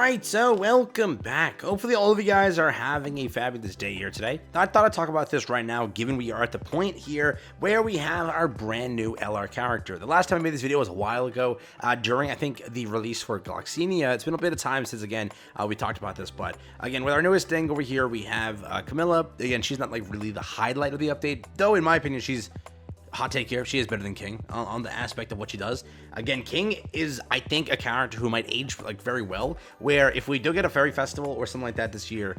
Alright, so welcome back. Hopefully all of you guys are having a fabulous day here today. I thought I'd talk about this right now, given we are at the point here where we have our brand new LR character. The last time I made this video was a while ago, during, I think, the release for Glocks. It's been a bit of time since, again, we talked about this, but, again, with our newest thing over here, we have Camilla. Again, she's not, like, really the highlight of the update, though, in my opinion, she's hot take here, she is better than King on the aspect of what she does. Again, King is, I think, a character who might age like very well, where if we do get a fairy festival or something like that this year,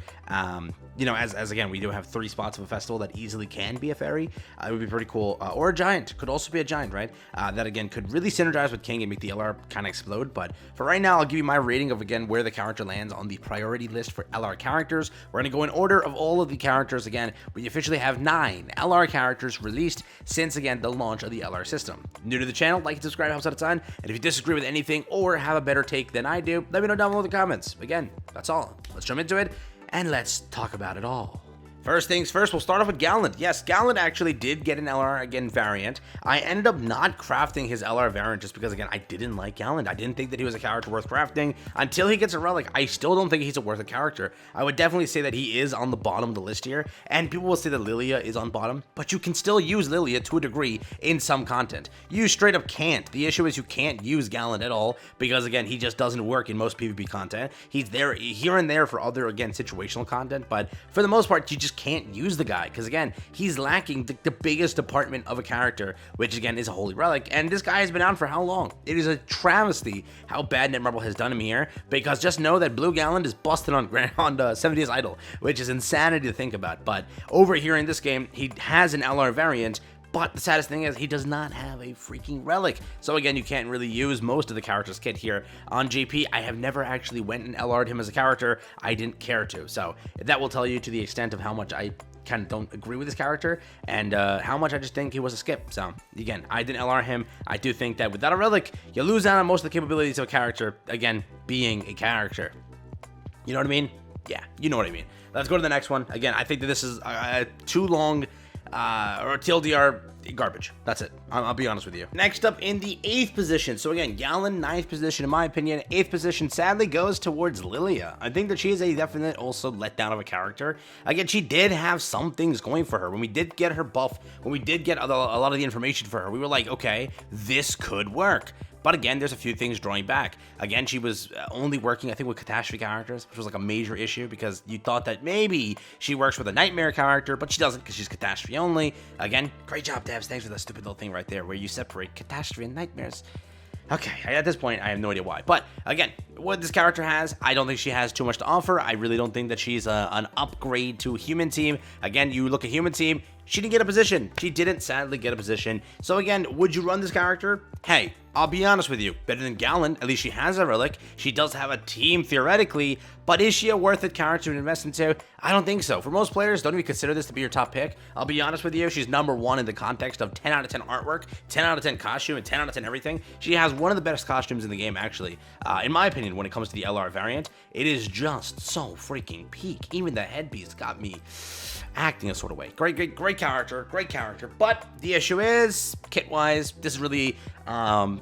you know, as again, we do have 3 spots of a festival that easily can be a fairy, it would be pretty cool. Or a giant, could also be a giant, right? That again could really synergize with King and make the LR kind of explode. But for right now, I'll give you my rating of, again, where the character lands on the priority list for LR characters. We're going to go in order of all of the characters. Again, we officially have 9 LR characters released since, again, the launch of the LR system. New to the channel, like and subscribe, helps out a ton. And if you disagree with anything or have a better take than I do, let me know down below in the comments. Again, that's all. Let's jump into it and let's talk about it all. First things first, we'll start off with Gallant. Yes, Gallant actually did get an LR, again, variant. I ended up not crafting his LR variant just because, again, I didn't like Gallant. I didn't think that he was a character worth crafting. Until he gets a relic, I still don't think he's a worth a character. I would definitely say that he is on the bottom of the list here, and people will say that Lilia is on bottom, but you can still use Lilia to a degree in some content. You straight up can't. The issue is you can't use Gallant at all because, again, he just doesn't work in most PvP content. He's there here and there for other, again, situational content, but for the most part, you just can't use the guy because, again, he's lacking the biggest department of a character, which, again, is a holy relic. And this guy has been out for how long? It is a travesty how bad Netmarble has done him here, because just know that Blue Gallant is busted on 70 Days Idle, which is insanity to think about. But over here in this game, he has an LR variant, but the saddest thing is he does not have a freaking relic. So again, you can't really use most of the character's kit here on GP. I have never actually went and LR'd him as a character. I didn't care to. So that will tell you to the extent of how much I kind of don't agree with this character and how much I just think he was a skip. So again, I didn't LR him. I do think that without a relic, you lose out on most of the capabilities of a character, again, being a character. You know what I mean? Yeah, you know what I mean. Let's go to the next one. Again, I think that this is too long or TLDR garbage. That's it. I'll be honest with you. Next up in the 8th position. So again, Gallant 9th position in my opinion. 8th position sadly goes towards Lilia. I think that she is a definite also letdown of a character. Again, she did have some things going for her. When we did get her buff, when we did get a lot of the information for her, we were like, okay, this could work. But again, there's a few things drawing back. Again, she was only working, I think, with catastrophe characters, which was like a major issue because you thought that maybe she works with a nightmare character, but she doesn't because she's catastrophe only. Again, great job, Devs. Thanks for that stupid little thing right there where you separate catastrophe and nightmares. Okay, at this point, I have no idea why. But again, what this character has, I don't think she has too much to offer. I really don't think that she's an upgrade to Human Team. Again, you look at Human Team, she didn't get a position. She didn't, sadly, get a position. So again, would you run this character? Hey, I'll be honest with you, better than Gallant. At least she has a relic. She does have a team, theoretically, but is she a worth it character to invest into? I don't think so. For most players, don't even consider this to be your top pick. I'll be honest with you, she's number 1 in the context of 10 out of 10 artwork, 10 out of 10 costume, and 10 out of 10 everything. She has one of the best costumes in the game, actually. In my opinion, when it comes to the LR variant, it is just so freaking peak. Even the headpiece got me acting a sort of way. Great character, but the issue is, kit-wise, this is really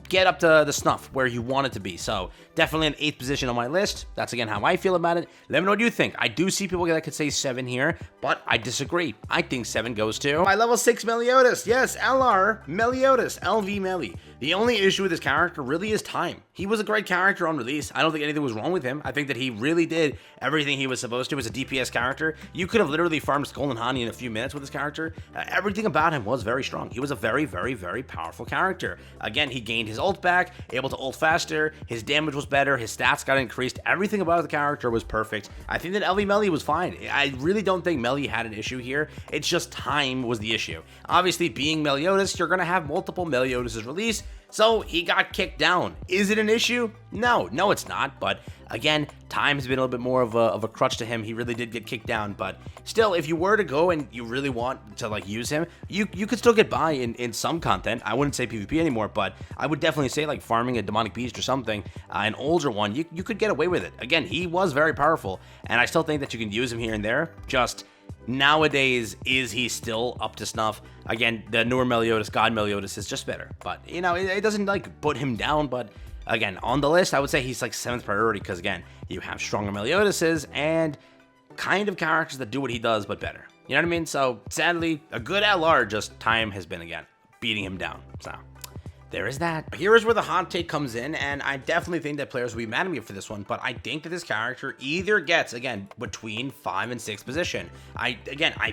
get up to the snuff where you want it to be. So definitely an 8th position on my list. That's, again, how I feel about it. Let me know what you think. I do see people that could say 7 here, but I disagree. I think 7 goes to my level 6 Meliodas. Yes, LR Meliodas, LV Meli. The only issue with this character really is time. He was a great character on release. I don't think anything was wrong with him. I think that he really did everything he was supposed to as a DPS character. You could have literally farmed Skull and Honey in a few minutes with this character. Everything about him was very strong. He was a very, very, very powerful character. Again, he gained his ult back, able to ult faster, his damage was better, his stats got increased, everything about the character was perfect. I think that LV Meli was fine. I really don't think Meli had an issue here. It's just time was the issue. Obviously, being Meliodas, you're going to have multiple Meliodas released, so he got kicked down. Is it an issue? No, it's not. But again, time has been a little bit more of a crutch to him. He really did get kicked down. But still, if you were to go and you really want to like use him, you could still get by in some content. I wouldn't say PvP anymore, but I would definitely say like farming a demonic beast or something, an older one. You could get away with it. Again, he was very powerful, and I still think that you can use him here and there. Just nowadays, is he still up to snuff? Again, the newer Meliodas, God Meliodas, is just better. But, you know, it doesn't, like, put him down, but again, on the list, I would say he's like 7th priority because, again, you have stronger Meliodases and kind of characters that do what he does, but better. You know what I mean? So, sadly, a good LR, just time has been, again, beating him down. So, there is that. Here is where the hot take comes in, and I definitely think that players will be mad at me for this one, but I think that this character either gets, again, between 5th and 6th position. I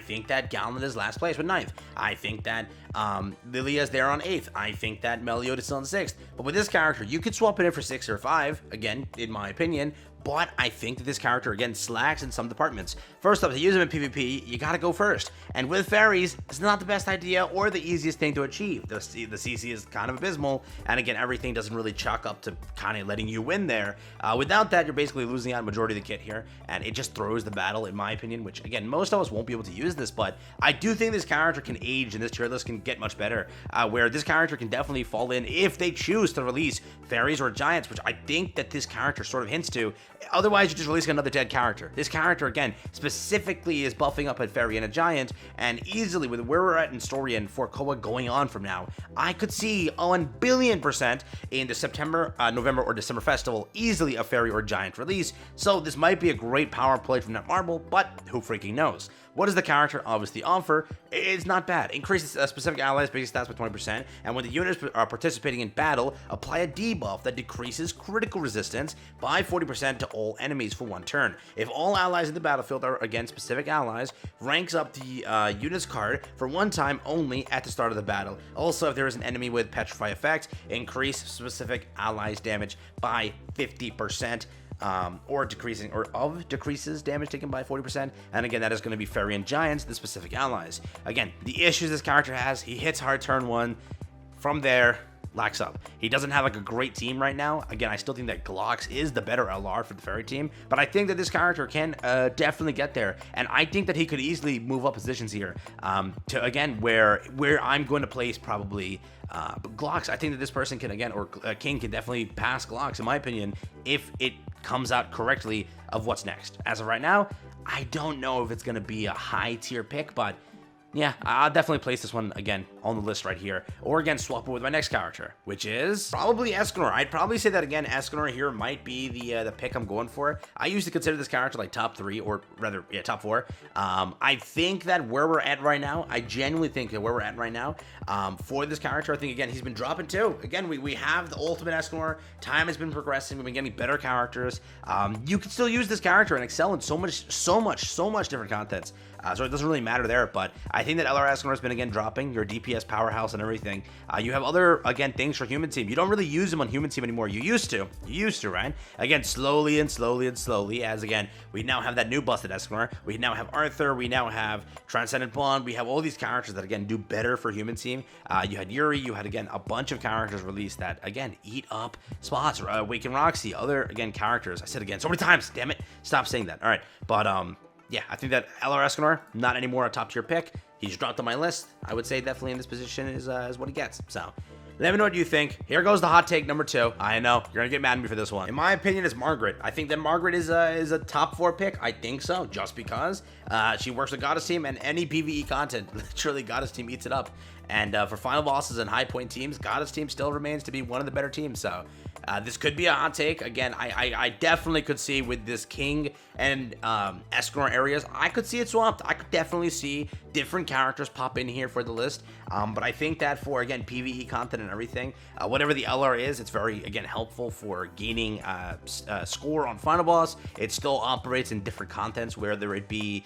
think that Gallant is last place with 9th. I think that Lilia is there on 8th. I think that Meliodas is on 6th. But with this character, you could swap it in for 6 or 5, again, in my opinion, but I think that this character, again, slacks in some departments. First off, to use him in PvP, you gotta go first. And with fairies, it's not the best idea or the easiest thing to achieve. The CC is kind of abysmal, and again, everything doesn't really chalk up to kind of letting you win there. Without that, you're basically losing out on majority of the kit here, and it just throws the battle, in my opinion, which, again, most of us won't be able to use this, but I do think this character can age, and this tier list can get much better, where this character can definitely fall in if they choose to release fairies or giants, which I think that this character sort of hints to. Otherwise, you're just releasing another dead character. This character, again, specifically is buffing up a fairy and a giant, and easily, with where we're at in story and for Koa going on from now, I could see 1,000,000,000% in the September, November, or December festival, easily a fairy or giant release, so this might be a great power play from Netmarble, but who freaking knows? What does the character obviously offer? It's not bad. Increases specific allies' basic stats by 20%, and when the units are participating in battle, apply a debuff that decreases critical resistance by 40% to all enemies for 1 turn. If all allies in the battlefield are against specific allies, ranks up the unit's card for 1 time only at the start of the battle. Also, if there is an enemy with Petrify effect, increase specific allies' damage by 50%. Or decreases damage taken by 40%, and again, that is going to be fairy and giants, the specific allies. Again, the issues this character has, he hits hard turn 1, from there, lacks up. He doesn't have like a great team right now. Again, I still think that Glocks is the better LR for the fairy team, but I think that this character can definitely get there, and I think that he could easily move up positions here to, again, where I'm going to place probably Glocks. I think that this person can, again, or King can definitely pass Glocks, in my opinion, if it comes out correctly of what's next. As of right now, I don't know if it's going to be a high tier pick, but yeah, I'll definitely place this one, again, on the list right here. Or, again, swap it with my next character, which is probably Escanor. I'd probably say that, again, Escanor here might be the pick I'm going for. I used to consider this character like top 3, or rather, yeah, top 4. I think that where we're at right now, I genuinely think that where we're at right now, for this character, I think, again, he's been dropping too. Again, we have the ultimate Escanor. Time has been progressing. We've been getting better characters. You can still use this character and excel in so much different contents. So it doesn't really matter there, but I think that LR Escanor has been, again, dropping. Your DPS powerhouse and everything. You have other, again, things for human team. You don't really use them on human team anymore. You used to, right? Again, slowly, as, again, we now have that new busted Escanor. We now have Arthur. We now have Transcendent Bond. We have all these characters that, again, do better for human team. You had Yuri. You had, again, a bunch of characters released that, again, eat up spots. Awaken Roxy. Other, again, characters. I said again so many times. Damn it. Stop saying that. All right. But, yeah, I think that LR Escanor, not anymore a top tier pick. He's dropped on my list. I would say definitely in this position is what he gets. So let me know what you think. Here goes the hot take number 2. I know you're gonna get mad at me for this one. In my opinion, it's Margaret. I think that Margaret is a top 4 pick. I think so, just because she works with Goddess team and any PvE content. Literally, Goddess team eats it up. And for final bosses and high point teams, Goddess team still remains to be one of the better teams. So this could be a hot take. Again, I definitely could see with this King and Escanor areas, I could see it swapped. I could definitely see different characters pop in here for the list. But I think that for, again, PvE content and everything, whatever the LR is, it's very, again, helpful for gaining score on final boss. It still operates in different contents, whether it be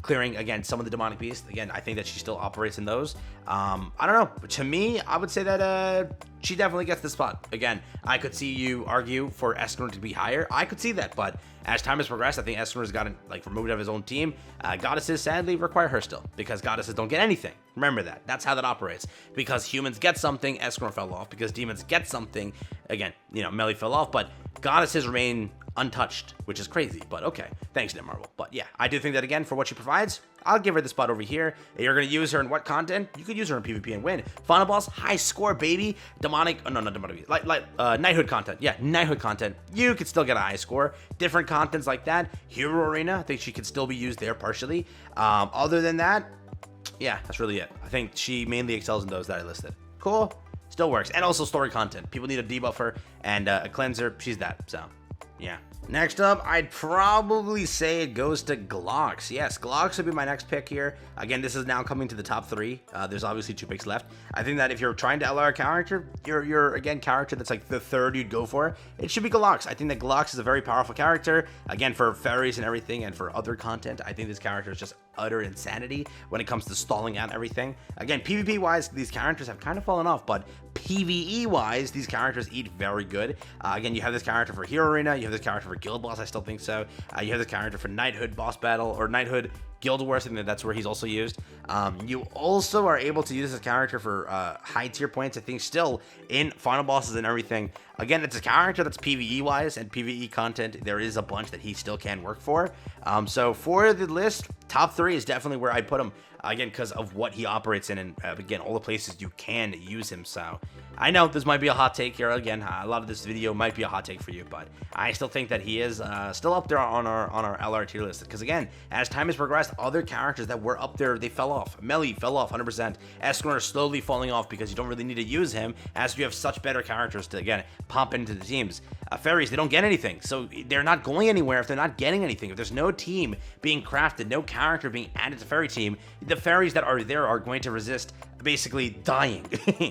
clearing, again, some of the demonic beasts. Again, I think that she still operates in those. I don't know, but to me, I would say that she definitely gets the spot. Again, I could see you argue for Escanor to be higher. I could see that, but as time has progressed, I think Escanor has gotten, like, removed out of his own team. Goddesses sadly require her still, because goddesses don't get anything. Remember that. That's how that operates. Because humans get something, Escanor fell off. Because demons get something, again, you know, Melee fell off, but goddesses remain untouched, which is crazy, but okay. Thanks, Netmarble. But yeah, I do think that, again, for what she provides, I'll give her the spot over here. If you're going to use her in what content? You could use her in PvP and win. Final boss, high score, baby. Demonic, oh, no, not demonic, knighthood content. Yeah, knighthood content. You could still get a high score. Different contents like that. Hero Arena, I think she could still be used there partially. Other than that, yeah, that's really it. I think she mainly excels in those that I listed. Cool. still works. And also story content. People need a debuffer and a cleanser. She's that. So, yeah. Next up, I'd probably say it goes to Glocks. Yes, Glocks would be my next pick here. Again, this is now coming to the top 3. There's obviously 2 picks left. I think that if you're trying to LR a character, your again, character that's like the 3rd you'd go for, it should be Glocks. I think that Glocks is a very powerful character. Again, for fairies and everything, and for other content, I think this character is just utter insanity when it comes to stalling out everything. Again, PvP-wise, these characters have kind of fallen off, but PvE-wise, these characters eat very good. Again, you have this character for Hero Arena, you have this character for Guild Boss, I still think so. You have this character for Knighthood Boss Battle, or Knighthood Guild Wars, I think that's where he's also used. You also are able to use this character for high tier points, I think, still in final bosses and everything. Again, it's a character that's PvE-wise, and PvE content, there is a bunch that he still can work for. So for the list, top 3 is definitely where I put him. Again, because of what he operates in, and again, all the places you can use him. So I know this might be a hot take here. Again, a lot of this video might be a hot take for you, but I still think that he is still up there on our LR tier list. Because again, as time has progressed, other characters that were up there, they fell off. Melly fell off 100%. Eslor is slowly falling off because you don't really need to use him, as you have such better characters to, again, pump into the teams. Fairies, they don't get anything, so they're not going anywhere if they're not getting anything. If there's no team being crafted, no character being added to fairy team, the fairies that are there are going to resist basically dying,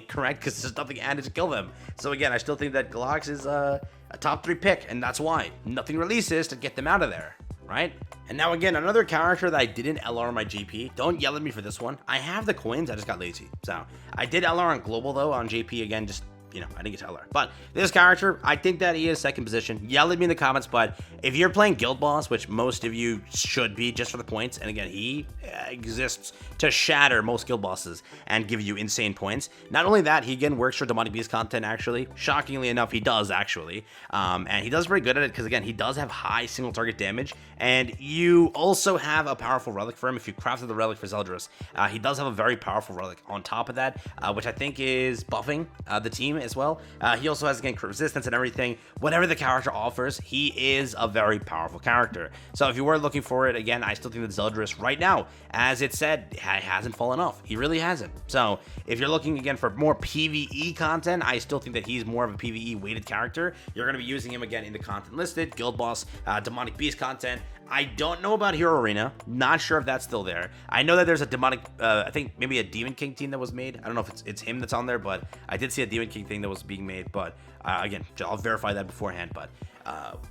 correct? Because there's nothing added to kill them. So again, I still think that Glocks is a top 3 pick, and that's why. Nothing releases to get them out of there, right? And now again, another character that I didn't LR on my GP. Don't yell at me for this one. I have the coins, I just got lazy. So I did LR on Global though, on JP again, just, you know, I didn't get to LR. But this character, I think that he is 2nd position. Yell at me in the comments, but if you're playing Guild Boss, which most of you should be just for the points, and again, he exists to shatter most Guild Bosses and give you insane points. Not only that, he again works for Demonic Beast content, actually. Shockingly enough, he does, actually. And he does very good at it, because again, he does have high single target damage, and you also have a powerful relic for him. If you crafted the relic for Zeldris, he does have a very powerful relic on top of that, which I think is buffing the team as well. He also has, again, resistance and everything. Whatever the character offers, he is a very powerful character. So if you were looking for it, again, I still think that Zeldris right now, as it said, hasn't fallen off. He really hasn't. So if you're looking, again, for more PvE content, I still think that he's more of a PvE weighted character. You're going to be using him, again, in the content listed, Guild Boss, Demonic Beast content. I don't know about Hero Arena. Not sure if that's still there. I know that there's a demonic, I think maybe a Demon King team that was made. I don't know if it's him that's on there, but I did see a Demon King thing that was being made. But again, I'll verify that beforehand. But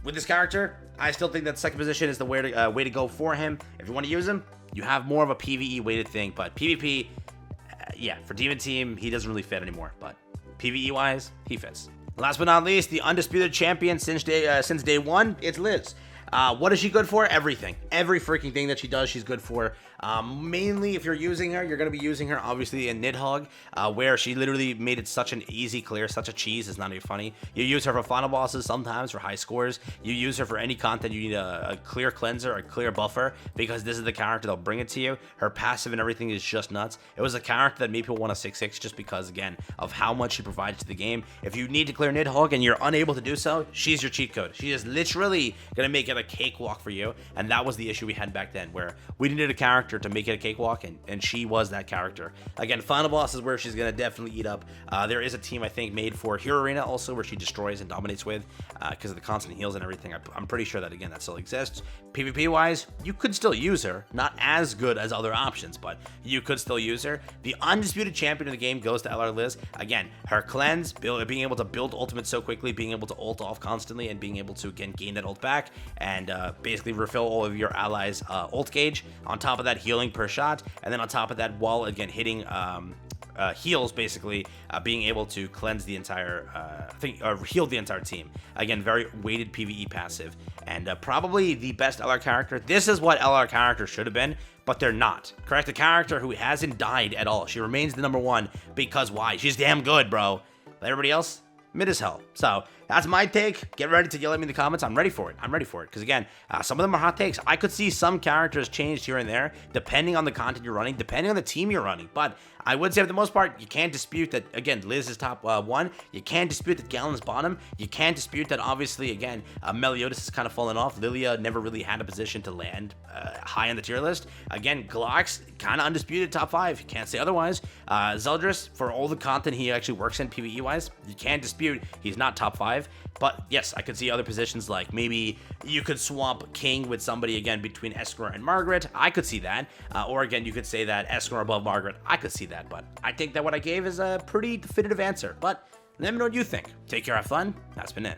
with this character, I still think that 2nd position is the way to go for him. If you want to use him, you have more of a PvE weighted thing. But PvP, yeah, for Demon Team, he doesn't really fit anymore. But PvE wise, he fits. Last but not least, the undisputed champion since day 1, it's Liz. What is she good for? Everything. Every freaking thing that she does, she's good for. Mainly, if you're using her, you're going to be using her, obviously, in Nidhogg, where she literally made it such an easy clear, such a cheese, it's not even funny. You use her for final bosses, sometimes for high scores. You use her for any content. You need a clear cleanser, a clear buffer, because this is the character that'll bring it to you. Her passive and everything is just nuts. It was a character that made people want to 6-6 just because, again, of how much she provides to the game. If you need to clear Nidhogg and you're unable to do so, she's your cheat code. She is literally going to make it a cakewalk for you, and that was the issue we had back then, where we needed a character to make it a cakewalk, and she was that character. Again, final boss is where she's going to definitely eat up. There is a team, I think, made for Hero Arena also, where she destroys and dominates with, because of the constant heals and everything. I'm pretty sure that, again, that still exists. PvP wise, you could still use her. Not as good as other options, but you could still use her. The undisputed champion of the game goes to LR Liz. Again, her cleanse, being able to build ultimate so quickly, being able to ult off constantly, and being able to, again, gain that ult back, and basically refill all of your allies' ult gauge. On top of that, healing per shot, and then on top of that, while, again, hitting heals, basically, being able to cleanse the entire heal the entire team. Again, very weighted PvE passive, and probably the best LR character. This is what LR characters should have been, but they're not. Correct? A character who hasn't died at all. She remains the #1 because why? She's damn good, bro. But everybody else, mid as hell. So that's my take. Get ready to yell at me in the comments. I'm ready for it. I'm ready for it. Because again, some of them are hot takes. I could see some characters changed here and there, depending on the content you're running, depending on the team you're running. But I would say for the most part, you can't dispute that, again, Liz is top 1. You can't dispute that Gallant's bottom. You can't dispute that, obviously, again, Meliodas has kind of fallen off. Lilia never really had a position to land high on the tier list. Again, Glocks, kind of undisputed top 5. You can't say otherwise. Zeldris, for all the content he actually works in PvE-wise, you can't dispute he's not top 5. But yes, I could see other positions like maybe you could swap King with somebody again between Eslor and Margaret. I could see that. Or again, you could say that Eslor above Margaret. I could see that. But I think that what I gave is a pretty definitive answer. But let me know what you think. Take care, have fun. That's been it.